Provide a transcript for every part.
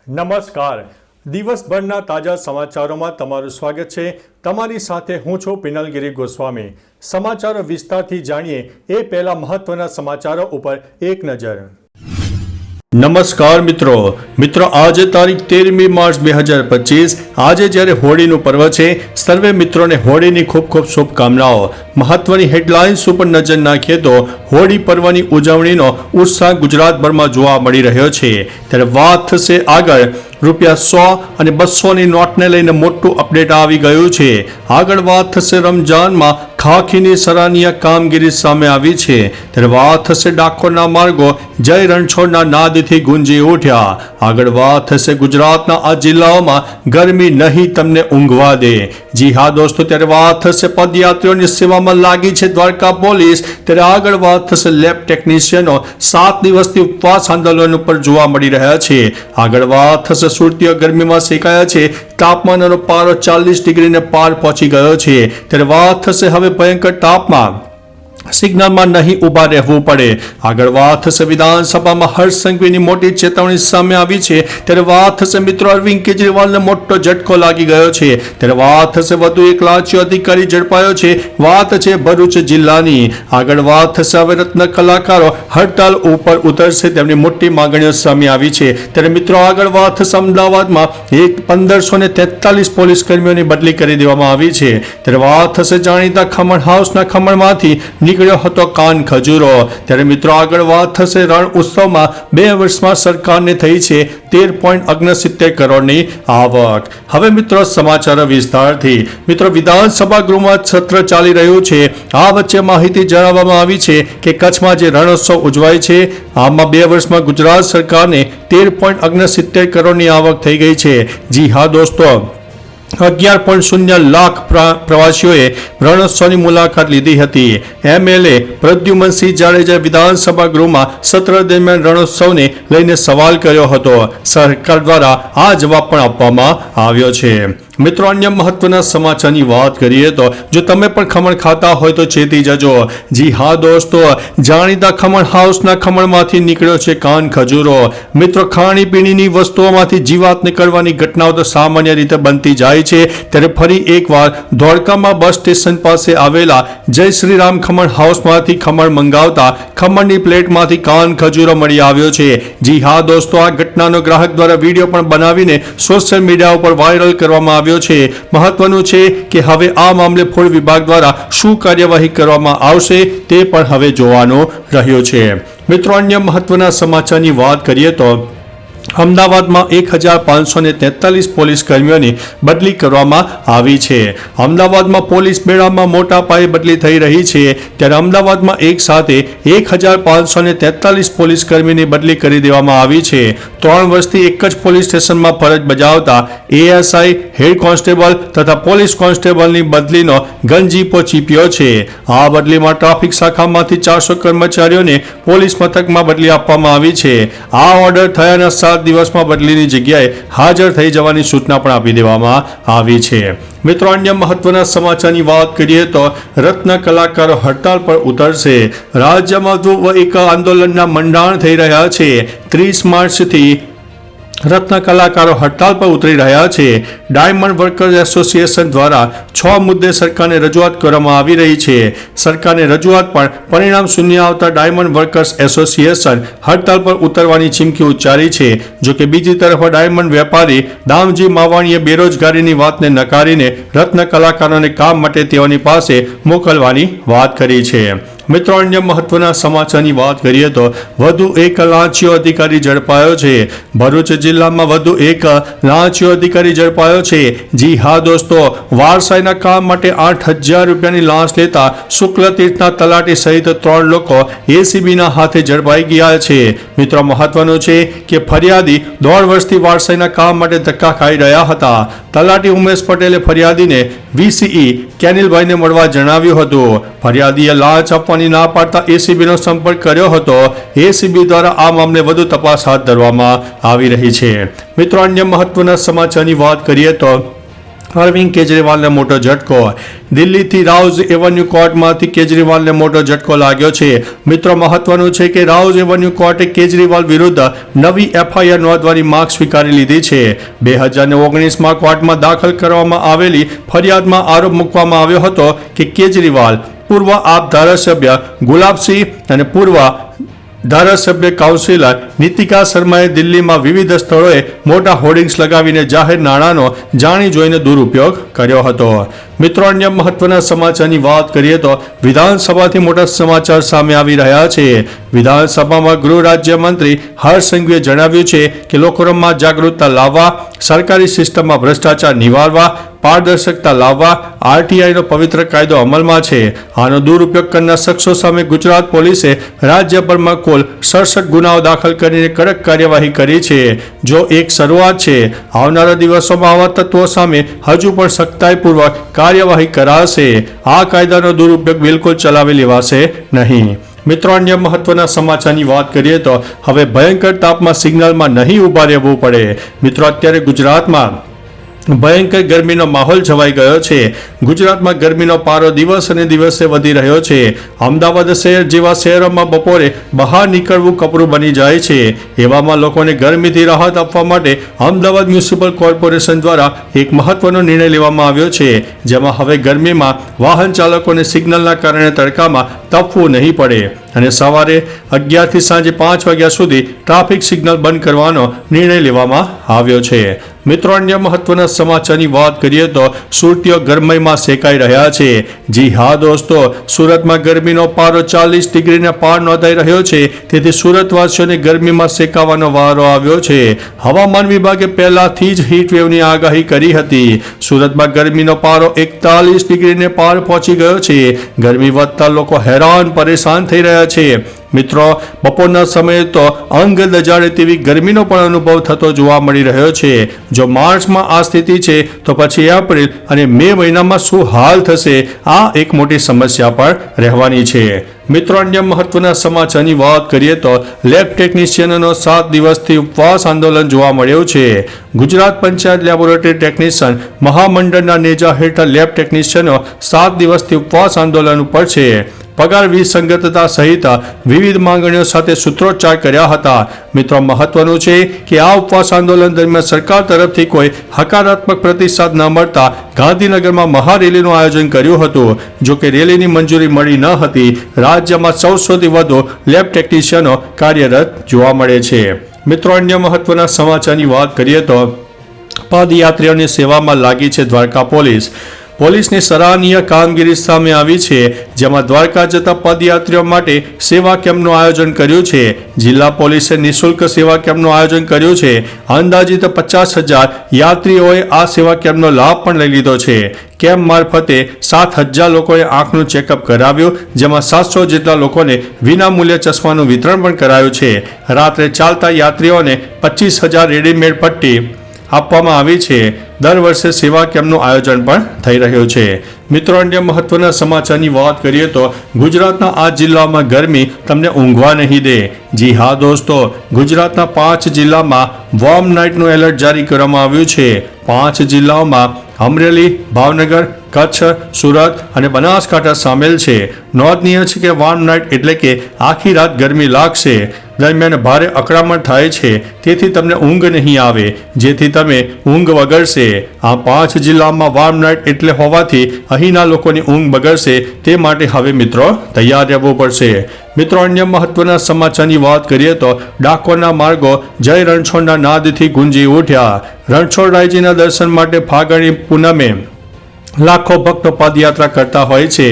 નમસ્કાર. દિવસભરના તાજા સમાચારોમાં તમારું સ્વાગત છે. તમારી સાથે હું છું પિનલગીરી ગોસ્વામી. સમાચારો વિસ્તારથી જાણીએ એ પહેલા મહત્વના સમાચારો ઉપર એક નજર. નમસ્કાર મિત્રો આજે તારીખ 13મી માર્ચ 2025 આજે જ્યારે હોળીનું પર્વ છે, સર્વે મિત્રોને હોળીની ખૂબ ખૂબ શુભકામનાઓ. મહત્વની હેડલાઇન્સ ઉપર નજર નાખીએ તો હોળી પર્વની ઉજવણીનો ઉત્સાહ ગુજરાતભરમાં જોવા મળી રહ્યો છે. ત્યારે વાત થશે આગળ ₹100 અને 200ની નોટને લઈને મોટું અપડેટ આવી ગયું છે. આગળ વાત થશે રમજાનમાં ખાખીની સરાહનીય કામગીરી સામે આવી છે. ત્યારે વાત થશે ડાકોરના માર્ગો જય રણછોડના નાદથી ગુંજી ઉઠ્યા. આગળ વાત થશે ગુજરાતના આ જિલ્લાઓમાં ગરમી નહીં તમને ઊંઘવા દે. જી હા દોસ્તો, ત્યારે વાત થશે પદયાત્રીઓની સેવામાં લાગી છે દ્વારકા પોલીસ. ત્યારે આગળ વાત થશે લેબ ટેકનિશિયનો 7 દિવસથી ઉપવાસ આંદોલન ઉપર જોવા મળી રહ્યા છે. આગળ વાત થશે સુરતીઓ ગરમીમાં શેકાયા છે. તાપમાનનો પારો 40 ડિગ્રીને પાર પહોંચી ગયો છે. ત્યારે વાત થશે હવે ભયંકર તાપમાં સિગ્નલમાં નહીં ઊભા રહેવું પડે. આગળ વાત થશે વિધાનસભામાં હર્ષ સંઘવીની મોટી ચેતવણી સામે આવી છે. ત્યારે વાત થશે મિત્રો અરવિંદ કેજરીવાલને મોટો ઝટકો લાગી ગયો છે. ત્યારે વાત થશે વધુ એક લાંચો અધિકારી ઝડપાયો છે. વાત છે ભરૂચ જિલ્લાની. આગળ વાત થશે હવે રત્ન કલાકારો હડતાલ ઉપર ઉતરશે, તેમની મોટી માંગણીઓ સામે આવી છે. ત્યારે મિત્રો આગળ વાત થશે અમદાવાદમાં 1543 પોલીસ કર્મીઓની બદલી કરી દેવામાં આવી છે. ત્યારે વાત થશે જાણીતા ખમણ હાઉસના ખમણમાંથી નીકળ્યો હતો કાન ખજૂરો. ત્યારે મિત્રો આગળ વાત થશે રણ ઉત્સવમાં 2 વર્ષમાં સરકારને થઈ છે 13.69 કરોડની આવક. હવે મિત્રો સમાચારો વિસ્તારથી. મિત્રો વિધાનસભા ગૃહમાં સત્ર ચાલી રહ્યું છે. આ વચ્ચે માહિતી જણાવવામાં આવી છે કે કચ્છમાં જે રણોત્સવ ઉજવાય છે, આમાં 2 વર્ષમાં ગુજરાત સરકારને 13.69 કરોડની આવક થઈ ગઈ છે. જી હા દોસ્તો, 11.0 લાખ પ્રવાસીઓએ રણોત્સવની મુલાકાત લીધી હતી. MLA પ્રદ્યુમનસિંહ જાડેજા વિધાનસભા ગૃહમાં સત્ર દરમિયાન રણોત્સવને લઈને સવાલ કર્યો હતો. સરકાર દ્વારા આ જવાબ પણ આપવામાં આવ્યો છે. મિત્રો અન્ય મહત્વના સમાચારની વાત કરીએ તો જો તમે પણ ખમણ ખાતા હોય તો ચેતી જજો. જી હા દોસ્તો, જાણીતા ખમણ હાઉસના ખમણમાંથી નીકળ્યો છે કાન ખજૂરો. મિત્રો ખાણીપીણીની વસ્તુઓમાંથી જીવાત નીકળવાની ઘટનાઓ તો સામાન્ય રીતે બનતી જાય છે. ત્યારે ફરી એકવાર ધોળકામાં બસ સ્ટેશન પાસે આવેલા જય શ્રી રામ ખમણ હાઉસમાંથી ખમણ મંગાવતા ખમણની પ્લેટમાંથી કાન ખજૂરો મળી આવ્યો છે. જી હા દોસ્તો, આ ઘટનાનો ગ્રાહક દ્વારા વિડીયો પણ બનાવીને સોશિયલ મીડિયા ઉપર વાયરલ કરવામાં આવ્યો છે. મહત્વનું છે કે હવે આ મામલે ફૂડ વિભાગ દ્વારા શું કાર્યવાહી કરવામાં આવશે તે પણ હવે જોવાનું રહ્યું છે. મિત્રો અન્ય મહત્વના સમાચારની વાત કરીએ તો અમદાવાદમાં 1543 પોલીસ કર્મીઓની બદલી કરવામાં આવી છે. અમદાવાદમાં પોલીસ બેડામાં મોટા પાયે બદલી થઈ રહી છે. ત્યારે અમદાવાદમાં એક સાથે 1543 પોલીસ કર્મીની બદલી કરી દેવામાં આવી છે. 3 વર્ષથી એક જ પોલીસ સ્ટેશનમાં ફરજ બજાવતા ASI, હેડ કોન્સ્ટેબલ તથા પોલીસ કોન્સ્ટેબલની બદલીનો ગંજીપો ચીપ્યો છે. આ બદલીમાં ટ્રાફિક શાખામાંથી 400 કર્મચારીઓને પોલીસ મથકમાં બદલી આપવામાં આવી છે. આ ઓર્ડર થયાના 7 દિવસમાં બદલીની જગ્યાએ હાજર થઈ જવાની સૂચના પણ આપી દેવામાં આવી છે. મિત્રો અન્ય મહત્વના સમાચારની વાત કરીએ તો રત્ન કલાકારો હડતાલ પર ઉતરશે. રાજ્યમાં વધુ એક આંદોલનના મંડાણ થઈ રહ્યા છે. 30 માર્ચથી રત્ન કલાકારો હડતાલ પર ઉતરી રહ્યા છે. ડાયમંડ વર્કર્સ એસોસિએશન દ્વારા 6 મુદ્દે સરકારને રજૂઆત કરવામાં આવી રહી છે. સરકારને રજૂઆત પણ પરિણામ શૂન્ય આવતા ડાયમંડ વર્કર્સ એસોસિએશન હડતાલ પર ઉતરવાની ચીમકી ઉચ્ચારી છે. જોકે બીજી તરફ ડાયમંડ વેપારી દામજી માવાણીએ બેરોજગારીની વાતને નકારીને રત્ન કલાકારોને કામ માટે તેઓની પાસે મોકલવાની વાત કરી છે. મિત્રો અન્ય મહત્વના સમાચારની વાત કરીએ તો વધુ એક લાંચિયો અધિકારી ઝડપાયો છે. ભરૂચ જિલ્લામાં વધુ એક લાંચિયો અધિકારી ઝડપાયો છે. જી હા દોસ્તો, વારસાઈના કામ માટે 8000 રૂપિયાની લાંચ લેતા શુક્લતીર્થના તલાટી સહિત 3 લોકો ACBના હાથે ઝડપાઈ ગયા છે. મિત્રો મહત્વનું છે કે ફરિયાદી 1.5 વર્ષથી વારસાઈના કામ માટે ધક્કા ખાઈ રહ્યા હતા. તલાટી ઉમેશ પટેલે ફરિયાદીને VCE કેનિલભાઈને મળવા જણાવ્યું હતું. ફરિયાદીએ લાંચ આપવાની ના પાડતા ACBનો સંપર્ક કર્યો હતો. ACB દ્વારા આ મામલે વધુ તપાસ હાથ ધરવામાં આવી રહી છે. મિત્રો અન્ય મહત્વના સમાચારની વાત કરીએ તો અરવિંદ કેજરીવાલને મોટો ઝટકો. દિલ્હીથી રાઉઝ એવન્યુ કોર્ટમાંથી કેજરીવાલને મોટો ઝટકો લાગ્યો છે. મિત્રો, મહત્વનું છે કે રાઉઝ એવન્યુ કોર્ટે કેજરીવાલ વિરુદ્ધ નવી એફઆઈઆર નોંધવાની માંગ સ્વીકારી લીધી છે. 2019માં કોર્ટમાં દાખલ કરવામાં આવેલી ફરિયાદમાં આરોપ મૂકવામાં આવ્યો હતો કે કેજરીવાલ, પૂર્વ આપ ધારાસભ્ય ગુલાબસિંહ અને પૂર્વ ધારાસભ્ય કાઉન્સિલર નીતિકા શર્માએ દિલ્હીમાં વિવિધ સ્થળોએ મોટા હોર્ડિંગ્સ લગાવીને જાહેર નાણાંનો જાણી જોઈને દુરુપયોગ કર્યો હતો. મિત્રો, અન્ય મહત્વના સમાચારની વાત કરીએ તો વિધાનસભાથી મોટા સમાચાર સામે આવી રહ્યા છે. વિધાનસભામાં ગૃહ રાજ્યમંત્રી હર્ષ સંઘવીએ જણાવ્યું છે કે લોકોમાં જાગૃતતા લાવવા, સરકારી સિસ્ટમમાં ભ્રષ્ટાચાર નિવારવા, પારદર્શકતા લાવવા આરટીઆઈનો પવિત્ર કાયદો અમલમાં છે. આનો દુરુપયોગ કરનાર શખ્સો સામે ગુજરાત પોલીસે રાજ્યભરમાં કુલ 67 ગુનાઓ દાખલ કરીને કડક કાર્યવાહી કરી છે. જો એક શરૂઆત છે, આવનારા દિવસોમાં આવા તત્વો સામે હજુ પણ સખ્તાઈપૂર્વક કાર્યવાહી કરાશે. આ કાયદાનો દુરુપયોગ બિલકુલ ચલાવી લેવાશે નહીં. મિત્રો, અન્ય મહત્વના સમાચારની વાત કરીએ તો હવે ભયંકર તાપમાં સિગ્નલમાં નહીં ઊભા રહેવું પડે. મિત્રો, અત્યારે ગુજરાતમાં ભયંકર ગરમીનો માહોલ છવાઈ ગયો છે. ગુજરાતમાં ગરમીનો પારો દિવસ અને દિવસે વધી રહ્યો છે. અમદાવાદ શહેર જેવા શહેરોમાં બપોરે બહાર નીકળવું કપરું બની જાય છે. એવામાં લોકોને ગરમીથી રાહત આપવા માટે અમદાવાદ મ્યુનિસિપલ કોર્પોરેશન દ્વારા એક મહત્વનો નિર્ણય લેવામાં આવ્યો છે, જેમાં હવે ગરમીમાં વાહન ચાલકોને સિગ્નલના કારણે તડકામાં તપવું નહીં પડે અને સવારે 11 થી સાંજે 5 વાગ્યા સુધી ટ્રાફિક સિગ્નલ બંધ કરવાનો નિર્ણય લેવામાં આવ્યો છે. મિત્રો, અન્ય મહત્વના સમાચારની વાત કરીએ તો સુરતીઓ ગરમીમાં શેકાઈ રહ્યા છે. જી હા દોસ્તો, સુરતમાં ગરમીનો પારો 40 ડિગ્રીને પાર નોંધાઈ રહ્યો છે. તેથી સુરતવાસીઓને ગરમીમાં શેકાવાનો વારો આવ્યો છે. હવામાન વિભાગે પહેલાથી જ હીટ વેવની આગાહી કરી હતી. સુરતમાં ગરમીનો પારો 41 ડિગ્રીને પાર પહોંચી ગયો છે. ગરમી વધતા લોકો હેરાન પરેશાન થઈ રહ્યા છે. મિત્રો, બપોરના સમયે તો અંગ દજાડે તેવી ગરમીનો પણ અનુભવ થતો જોવા મળી રહ્યો છે. જો માર્ચમાં આ સ્થિતિ છે તો પછી એપ્રિલ અને મે મહિનામાં શું હાલ થશે, આ એક મોટી સમસ્યા પણ રહેવાની છે. મિત્રો, અન્ય મહત્વના સમાચારની વાત કરીએ તો લેબ ટેકનિશિયનનો 7 દિવસથી ઉપવાસ આંદોલન જોવા મળ્યું છે. ગુજરાત પંચાયત લેબોરેટરી ટેકનિશિયન મહામંડળના નેજા હેઠળ લેબ ટેકનિશિયનો 7 દિવસથી ઉપવાસ આંદોલન ઉપર છે. પગાર વિસંગતતા સહિત વિવિધ માંગણીઓ સાથે સૂત્રોચ્ચાર કર્યા હતા. મિત્રો, મહત્વનું છે કે આ ઉપવાસ આંદોલન દરમિયાન સરકાર તરફથી કોઈ હકારાત્મક પ્રતિસાદ ન મળતા ગાંધીનગરમાં મહારેલીનું આયોજન કર્યું હતું. જો કે રેલીની મંજૂરી મળી ન હતી. રાજ્યમાં 1400થી વધુ લેબ ટેકનિશિયનો કાર્યરત જોવા મળે છે. મિત્રો, અન્ય મહત્વના સમાચારની વાત કરીએ તો પદયાત્રીઓની સેવામાં લાગી છે દ્વારકા પોલીસ. પોલીસની સરાહનીય કામગીરી સામે આવી છે, જેમાં દ્વારકા જતા પદયાત્રીઓ માટે સેવા કેમ્પનું આયોજન કર્યું છે. જિલ્લા પોલીસે નિઃશુલ્ક સેવા કેમ્પનું આયોજન કર્યું છે. અંદાજિત 50,000 યાત્રીઓએ આ સેવા કેમ્પનો લાભ પણ લઈ લીધો છે. કેમ્પ મારફતે 7,000 લોકોએ આંખનું ચેકઅપ કરાવ્યું, જેમાં 700 જેટલા લોકોને વિનામૂલ્યે ચશ્માનું વિતરણ પણ કરાયું છે. રાત્રે ચાલતા યાત્રીઓને 25,000 રેડીમેડ પટ્ટી આપવામાં આવી છે. દર વર્ષે સેવા કેમ્પનું આયોજન પણ થઈ રહ્યું છે. મિત્રો, અન્ય મહત્વના સમાચારની વાત કરીએ તો ગુજરાતના આ જિલ્લામાં ગરમી તમને ઊંઘવા નહીં દે. જી હા દોસ્તો, ગુજરાતના 5 જિલ્લામાં વોર્મ નાઇટનું એલર્ટ જારી કરવામાં આવ્યું છે. 5 જિલ્લાઓમાં અમરેલી, ભાવનગર, કચ્છ, સુરત અને બનાસકાંઠા સામેલ છે. નોંધનીય છે કે વોર્મ નાઇટ એટલે કે આખી રાત ગરમી લાગશે. દરમિયાન ભારે અકળામણ થાય છે, તેથી તમને ઊંઘ નહીં આવે, જેથી તમે ઊંઘ બગડશે. આ 5 જિલ્લામાં વોર્મ નાઇટ એટલે હોવાથી અહીંના લોકોની ઊંઘ બગડશે. તે માટે હવે મિત્રો તૈયાર રહેવું પડશે. મિત્રો, અન્ય મહત્વના સમાચારની વાત કરીએ તો ડાકોરના માર્ગો જય રણછોડના નાદથી ગુંજી ઉઠ્યા. રણછોડરાયજીના દર્શન માટે ફાગણી પૂનમે લાખો ભક્તો પદયાત્રા કરતા હોય છે.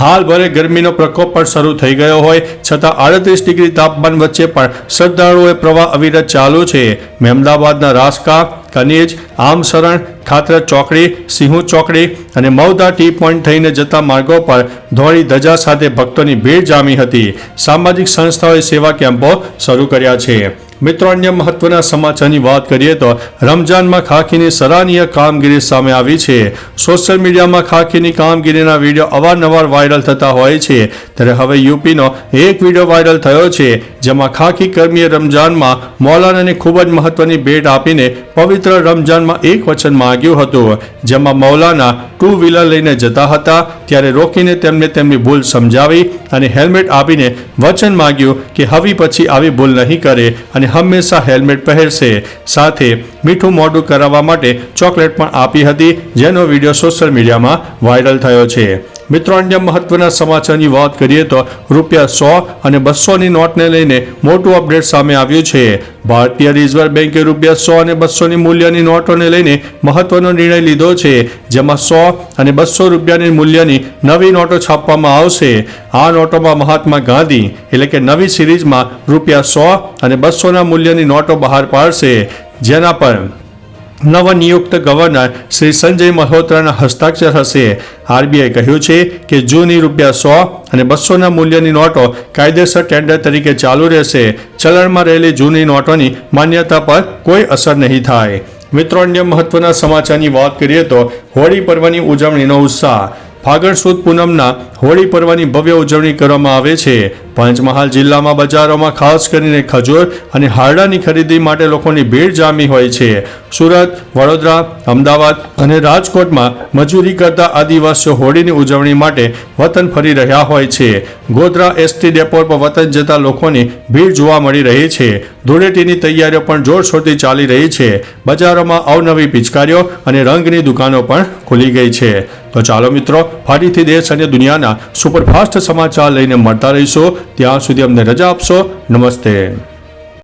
હાલ ભરે ગરમીનો પ્રકોપ પણ શરૂ થઈ ગયો હોય છતાં 38 ડિગ્રી તાપમાન વચ્ચે પણ શ્રદ્ધાળુઓએ પ્રવાહ અવિરત ચાલુ છે. મહેમદાબાદના રાસકા, કનેજ, આમસરણ, ખાતરા ચોકડી, સિંહુ ચોકડી અને મૌદા ટી પોઈન્ટ થઈને જતા માર્ગો પર ધોળી ધજા સાથે ભક્તોની ભીડ જામી હતી. સામાજિક સંસ્થાઓએ સેવા કેમ્પો શરૂ કર્યા છે. મિત્રો, અન્ય મહત્વના સમાચારની વાત કરીએ તો રમજાનમાં ખાખીની સરાહનીય કામગીરી સામે આવી છે. સોશિયલ મીડિયામાં ખાખીની કામગીરીના વિડીયો અવારનવાર વાયરલ થતા હોય છે. ત્યારે હવે યુપીનો એક વિડીયો વાયરલ થયો છે, જેમાં ખાખી કર્મીએ રમજાનમાં મૌલાનાને ખૂબ જ મહત્વની ભેટ આપીને પવિત્ર રમજાનમાં એક વચન માંગ્યું હતું, જેમાં મૌલાના ટુ વ્હીલર લઈને જતા હતા ત્યારે રોકીને તેમને તેમની ભૂલ સમજાવી અને હેલ્મેટ આપીને વચન માંગ્યું કે હવે પછી આવી ભૂલ નહીં કરે અને હંમેશા હેલ્મેટ પહેરશે. સાથે મીઠું મોઢું કરાવવા માટે ચોકલેટ પણ આપી હતી, જેનો વિડીયો સોશિયલ મીડિયામાં વાયરલ થયો છે. મિત્રો, અન્ય મહત્વના સમાચારની વાત કરીએ તો ₹100 અને 200ની નોટને લઈને મોટું અપડેટ સામે આવ્યું છે. ભારતીય રિઝર્વ બેન્કે ₹100 અને 200ની મૂલ્યની નોટોને લઈને મહત્વનો નિર્ણય લીધો છે, જેમાં 100 અને 200 રૂપિયાની મૂલ્યની નવી નોટો છાપવામાં આવશે. આ નોટોમાં મહાત્મા ગાંધી એટલે કે નવી સિરીઝમાં ₹100 અને 200ના મૂલ્યની નોટો બહાર પાડશે, જેના પર નવનિયુક્ત ગવર્નર શ્રી સંજય મલ્હોત્રાના હસ્તાક્ષર હશે. આરબીઆઈ કહ્યું છે કે જૂની ₹100 અને 200ના મૂલ્યની નોટો કાયદેસર ટેન્ડર તરીકે ચાલુ રહેશે. ચલણમાં રહેલી જૂની નોટોની માન્યતા પર કોઈ અસર નહીં થાય. મિત્રો, અન્ય મહત્વના સમાચારની વાત કરીએ તો હોળી પર્વની ઉજવણીનો ઉત્સાહ. ફાગણ સુદ પૂનમના હોળી પર્વની ભવ્ય ઉજવણી કરવામાં આવે છે. પંચમહાલ જિલ્લામાં બજારોમાં ખાસ કરીને ખજૂર અને હારડાની ખરીદી માટે લોકોની ભીડ જામી હોય છે. સુરત, વડોદરા, અમદાવાદ અને રાજકોટમાં મજૂરી કરતા આદિવાસીઓ હોળીની ઉજવણી માટે વતન ફરી રહ્યા હોય છે. ગોધરા એસટી ડેપો પર વતન જતા લોકોની ભીડ જોવા મળી રહી છે. ધૂળેટીની તૈયારીઓ પણ જોરશોરથી ચાલી રહી છે. બજારોમાં અવનવી પિચકારીઓ અને રંગની દુકાનો પણ ખુલી ગઈ છે. તો ચાલો મિત્રો, ફરીથી દેશ અને દુનિયાના સુપરફાસ્ટ સમાચાર લઈને મળતા રહીશું. ત્યાં સુધી અમને રજા આપશો. નમસ્તે.